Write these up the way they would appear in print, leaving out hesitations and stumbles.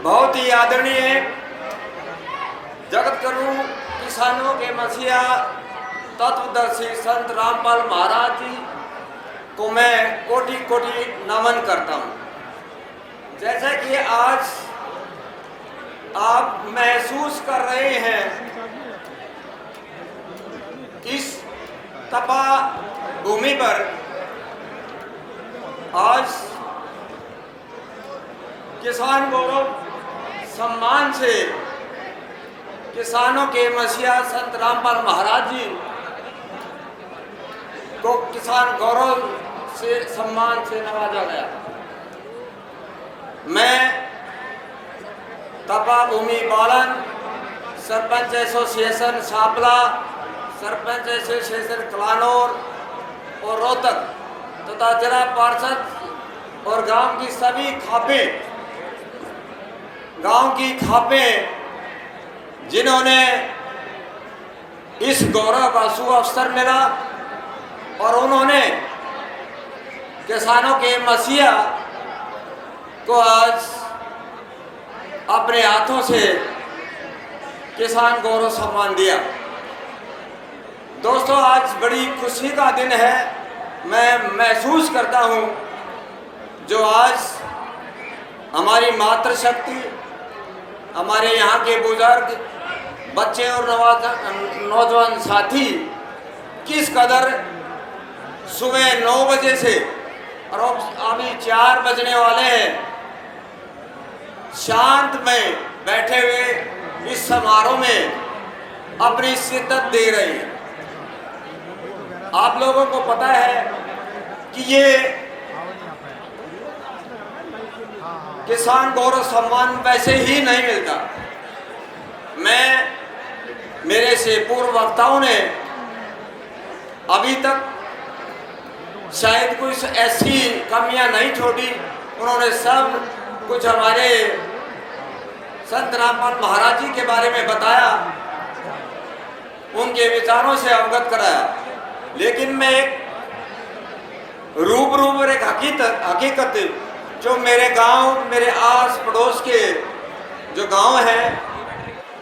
बहुत ही आदरणीय जगत गुरु किसानों के मसीहा तत्वदर्शी संत रामपाल महाराज जी को मैं कोटि कोटि नमन करता हूँ। जैसा कि आज आप महसूस कर रहे हैं, इस तपा भूमि पर आज किसान गौरव सम्मान से किसानों के मसीहा संत रामपाल महाराज जी को किसान गौरव से सम्मान से नवाजा गया। मैं तपा भूमि बालन सरपंच एसोसिएशन सापला, सरपंच एसोसिएशन कलानौर और रोहतक तथा जिला पार्षद और गांव की सभी खापें जिन्होंने इस गौरव का सुअवसर मिला और उन्होंने किसानों के मसीहा को आज अपने हाथों से किसान गौरव सम्मान दिया। दोस्तों, आज बड़ी खुशी का दिन है। मैं महसूस करता हूँ जो आज हमारी मातृशक्ति, हमारे यहाँ के बुजुर्ग, बच्चे और नौजवान साथी किस कदर सुबह 9 बजे से और अभी 4 बजने वाले हैं, शांत में बैठे हुए इस समारोह में अपनी शिद्दत दे रहे हैं। आप लोगों को पता है कि ये किसान गौरव सम्मान वैसे ही नहीं मिलता। मेरे से पूर्व वक्ताओं ने अभी तक शायद कुछ ऐसी कमियां नहीं छोड़ी। उन्होंने सब कुछ हमारे संत रामपाल महाराज जी के बारे में बताया, उनके विचारों से अवगत कराया। लेकिन मैं एक एक हकीकत जो मेरे गांव, मेरे आस पड़ोस के जो गांव हैं,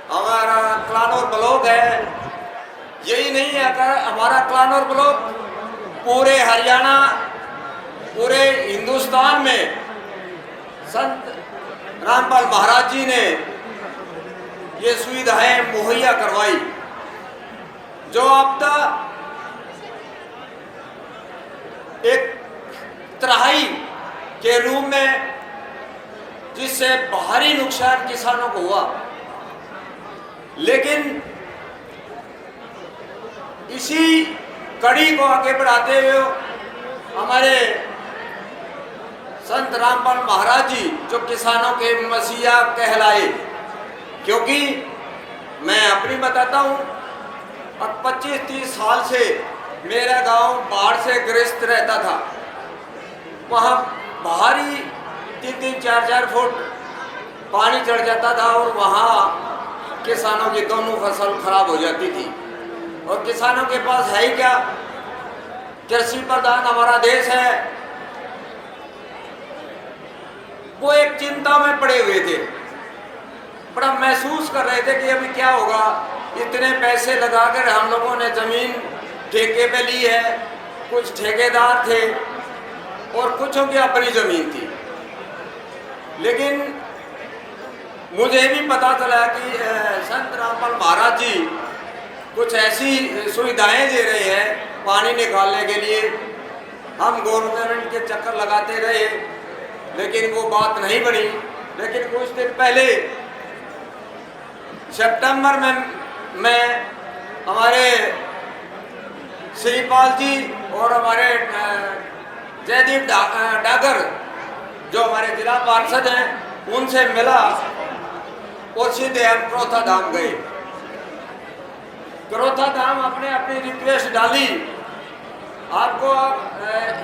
हमारा कलानौर ब्लॉक है, यही नहीं है अगर हमारा कलानौर ब्लॉक पूरे हरियाणा, पूरे हिंदुस्तान में संत रामपाल महाराज जी ने ये सुविधाएं मुहैया करवाई। जो अब तक एक त्राही के रूप में जिससे भारी नुकसान किसानों को हुआ, लेकिन इसी कड़ी को आगे बढ़ाते हुए हमारे संत रामपाल महाराज जी जो किसानों के मसीहा कहलाए, क्योंकि मैं अपनी बताता हूँ, अब 25-30 साल से मेरा गांव बाढ़ से ग्रस्त रहता था। वहाँ भारी 3-4 फुट पानी चढ़ जाता था और वहाँ किसानों की दोनों फसल खराब हो जाती थी। और किसानों के पास है ही क्या, कृषि प्रधान हमारा देश है, वो एक चिंता में पड़े हुए थे। बड़ा महसूस कर रहे थे कि अभी क्या होगा। इतने पैसे लगाकर हम लोगों ने ज़मीन ठेके पे ली है, कुछ ठेकेदार थे और कुछों की अपनी ज़मीन थी। लेकिन मुझे भी पता चला कि संत रामपाल महाराज जी कुछ ऐसी सुविधाएं दे रहे हैं पानी निकालने के लिए। हम गवर्नमेंट के चक्कर लगाते रहे, लेकिन वो बात नहीं बनी। लेकिन कुछ दिन पहले सितंबर में मैं हमारे श्रीपाल जी और हमारे जयदीप डागर जो हमारे जिला पार्षद हैं, उनसे मिला और सीधे हम क्रोथा धाम गए। क्रोथा धाम अपनी रिक्वेस्ट डाली। आपको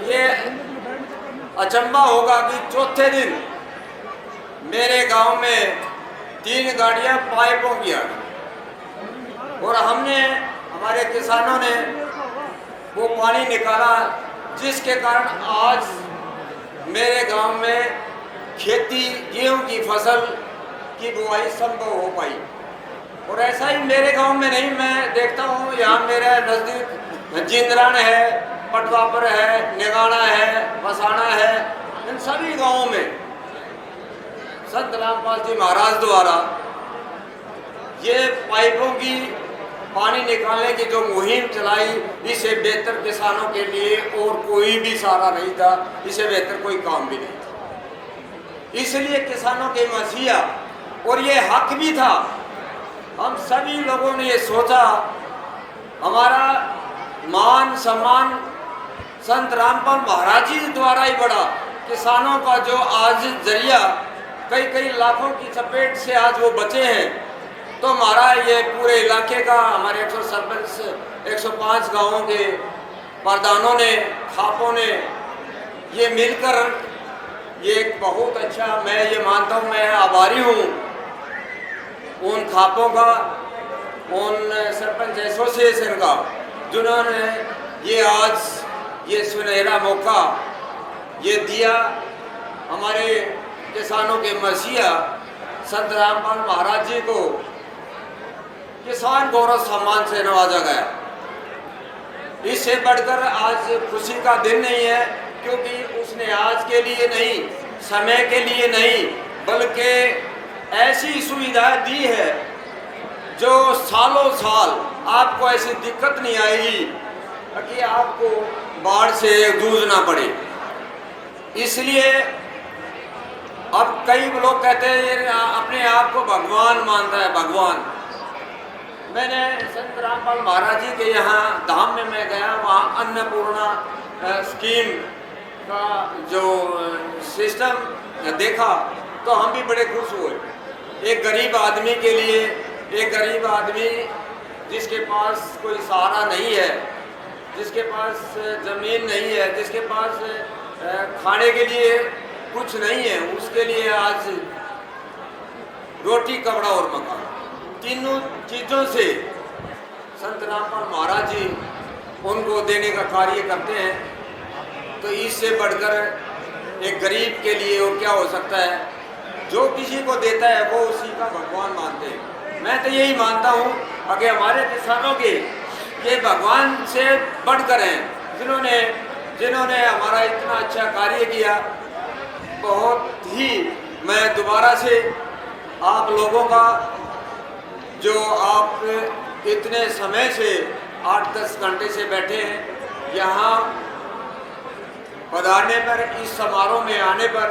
ये अचंभा होगा कि चौथे दिन मेरे गांव में 3 गाड़ियां पाइपों की आ गई और हमारे किसानों ने वो पानी निकाला, जिसके कारण आज मेरे गांव में खेती, गेहूं की फसल की बुआई संभव हो पाई। और ऐसा ही मेरे गांव में नहीं, मैं देखता हूँ यहाँ मेरे नज़दीक जिंदरान है, पटवापर है, निगाना है, बसाना है, इन सभी गांवों में संत रामपाल जी महाराज द्वारा ये पाइपों की पानी निकालने की जो मुहिम चलाई, इसे बेहतर किसानों के लिए और कोई भी सहारा नहीं था, इसे बेहतर कोई काम भी नहीं था। इसलिए किसानों के मसीहा और ये हक भी था। हम सभी लोगों ने ये सोचा, हमारा मान सम्मान संत रामपाल महाराज जी द्वारा ही बढ़ा। किसानों का जो आज जरिया कई कई लाखों की चपेट से आज वो बचे हैं, तो हमारा ये पूरे इलाके का, हमारे 100 सरपंच 105 गांवों के प्रधानों ने, खापों ने ये मिलकर ये एक बहुत अच्छा, मैं ये मानता हूँ, मैं आभारी हूँ उन खापों का, उन सरपंच एसोसिएशन का, जिन्होंने ये आज ये सुनहरा मौका ये दिया हमारे किसानों के मसीहा संत रामपाल महाराज जी को किसान गौरव सम्मान से नवाजा गया। इससे बढ़कर आज खुशी का दिन नहीं है, क्योंकि उसने आज के लिए नहीं, समय के लिए नहीं, बल्कि ऐसी सुविधाएं दी है जो सालों साल आपको ऐसी दिक्कत नहीं आएगी कि आपको बाढ़ से जूझना पड़े। इसलिए अब कई लोग कहते हैं अपने आप को भगवान मानता है, भगवान। मैंने संत रामपाल महाराज जी के यहाँ धाम में मैं गया, वहाँ अन्नपूर्णा स्कीम का जो सिस्टम देखा तो हम भी बड़े खुश हुए। एक गरीब आदमी के लिए, एक गरीब आदमी जिसके पास कोई सहारा नहीं है, जिसके पास ज़मीन नहीं है, जिसके पास खाने के लिए कुछ नहीं है, उसके लिए आज रोटी, कपड़ा और मकान, तीनों चीज़ों से संत रामपाल महाराज जी उनको देने का कार्य करते हैं। तो इससे बढ़कर एक गरीब के लिए और क्या हो सकता है। जो किसी को देता है वो उसी का भगवान मानते हैं। मैं तो यही मानता हूँ कि हमारे किसानों के ये भगवान से बढ़कर हैं, जिन्होंने हमारा इतना अच्छा कार्य किया। बहुत ही मैं दोबारा से आप लोगों का, जो आप इतने समय से 8-10 घंटे से बैठे हैं यहाँ पधारने पर, इस समारोह में आने पर,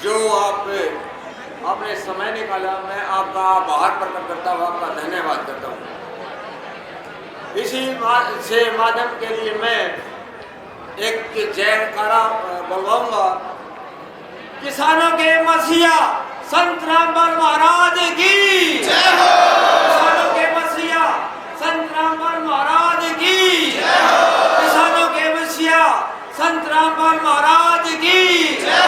जो आपने समय निकाला, मैं आपका आभार प्रकट करता हूँ, आपका धन्यवाद करता हूँ। इसी से माध्यम के लिए मैं एक जयकारा बुलवाऊंगा। किसानों के मसीहा संत रामपाल महाराज की जय हो। किसानों के मसीहा संत रामपाल महाराज की जय हो। किसानों के मसीहा संत रामपाल महाराज की जय